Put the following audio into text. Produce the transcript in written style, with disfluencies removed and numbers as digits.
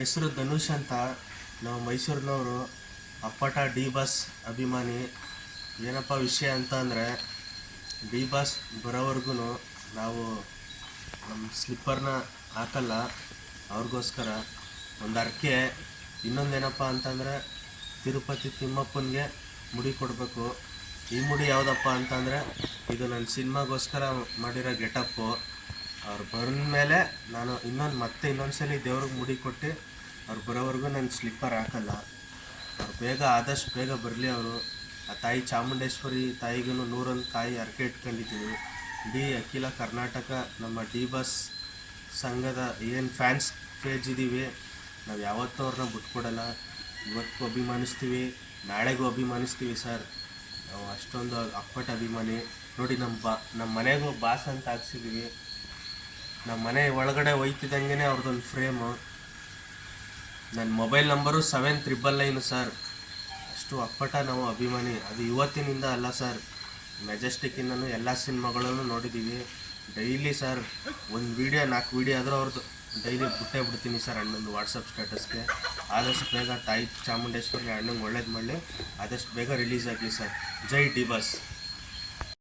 ಹೆಸರು ಧನುಷ್ ಅಂತ. ನಾವು ಮೈಸೂರಿನವರು. ಅಪ್ಪಟ ಡಿ ಬಾಸ್ ಅಭಿಮಾನಿ. ಏನಪ್ಪ ವಿಷಯ ಅಂತ ಅಂದರೆ, ಡಿ ಬಾಸ್ ಬರೋವರೆಗೂ ನಾವು ನಮ್ಮ ಸ್ಲಿಪ್ಪರ್ನ ಹಾಕಲ್ಲ. ಅವ್ರಿಗೋಸ್ಕರ ಒಂದು ಅರ್ಕೆ. ಇನ್ನೊಂದೇನಪ್ಪ ಅಂತಂದರೆ, ತಿರುಪತಿ ತಿಮ್ಮಪ್ಪನಿಗೆ ಮುಡಿ ಕೊಡಬೇಕು. ಈ ಮುಡಿ ಯಾವುದಪ್ಪ ಅಂತಂದರೆ, ಇದು ನನ್ನ ಸಿನಿಮಾಗೋಸ್ಕರ ಮಾಡಿರೋ ಗೆಟಪ್ಪು. ಅವ್ರು ಬಂದ ಮೇಲೆ ನಾನು ಇನ್ನೊಂದು ಸಲ ದೇವ್ರಿಗೆ ಮುಡಿ ಕೊಟ್ಟು ಅವ್ರು ಬರೋವರೆಗೂ ನಾನು ಸ್ಲಿಪ್ಪರ್ ಹಾಕಲ್ಲ. ಅವ್ರು ಆದಷ್ಟು ಬೇಗ ಬರಲಿ. ಅವರು ಆ ತಾಯಿ ಚಾಮುಂಡೇಶ್ವರಿ ತಾಯಿಗೂ 101 ಕಾಯಿ ಹರಕೆ ಇಟ್ಕೊಂಡಿದ್ದೀವಿ. ಇಡೀ ಅಖಿಲ ಕರ್ನಾಟಕ ನಮ್ಮ ಡಿ ಬಾಸ್ ಸಂಘದ ಏನು ಫ್ಯಾನ್ಸ್ ಪೇಜ್ ಇದ್ದೀವಿ, ನಾವು ಯಾವತ್ತೂ ಅವ್ರನ್ನ ಬಿಟ್ಕೊಡಲ್ಲ. ಇವತ್ತಿಗೂ ಅಭಿಮಾನಿಸ್ತೀವಿ, ನಾಳೆಗೂ ಅಭಿಮಾನಿಸ್ತೀವಿ ಸರ್. ನಾವು ಅಷ್ಟೊಂದು ಅಪ್ಪಟ ಅಭಿಮಾನಿ. ನೋಡಿ, ನಮ್ಮ ಮನೆಗೂ ಬಾಸ್ ಅಂತ ಹಾಕ್ಸಿದ್ದೀವಿ. ನಮ್ಮ ಮನೆ ಒಳಗಡೆ ಒಯ್ತಿದ್ದಂಗೆ ಅವ್ರದ್ದೊಂದು ಫ್ರೇಮು. ನನ್ನ ಮೊಬೈಲ್ ನಂಬರು 7999 ಸರ್. ಅಷ್ಟು ಅಪ್ಪಟ ನಾವು ಅಭಿಮಾನಿ. ಅದು ಇವತ್ತಿನಿಂದ ಅಲ್ಲ ಸರ್, ಮೆಜೆಸ್ಟಿಕ್ಕಿಂದನೂ ಎಲ್ಲ ಸಿನಿಮಾಗಳನ್ನು ನೋಡಿದ್ದೀವಿ. ಡೈಲಿ ಸರ್ ಒಂದು ವೀಡಿಯೋ 4 ವೀಡಿಯೋ ಆದರೂ ಅವ್ರದ್ದು ಡೈಲಿ ಬಿಡ್ತೀನಿ ಸರ್ ಅಣ್ಣಂದು ವಾಟ್ಸಪ್ ಸ್ಟೇಟಸ್ಗೆ. ಆದಷ್ಟು ಬೇಗ ತಾಯಿ ಚಾಮುಂಡೇಶ್ವರಿ ಅಣ್ಣಂಗೆ ಒಳ್ಳೇದು ಮಾಡಲಿ, ಆದಷ್ಟು ಬೇಗ ರಿಲೀಸ್ ಆಗಲಿ ಸರ್. ಜೈ ಡಿ ಬಾಸ್.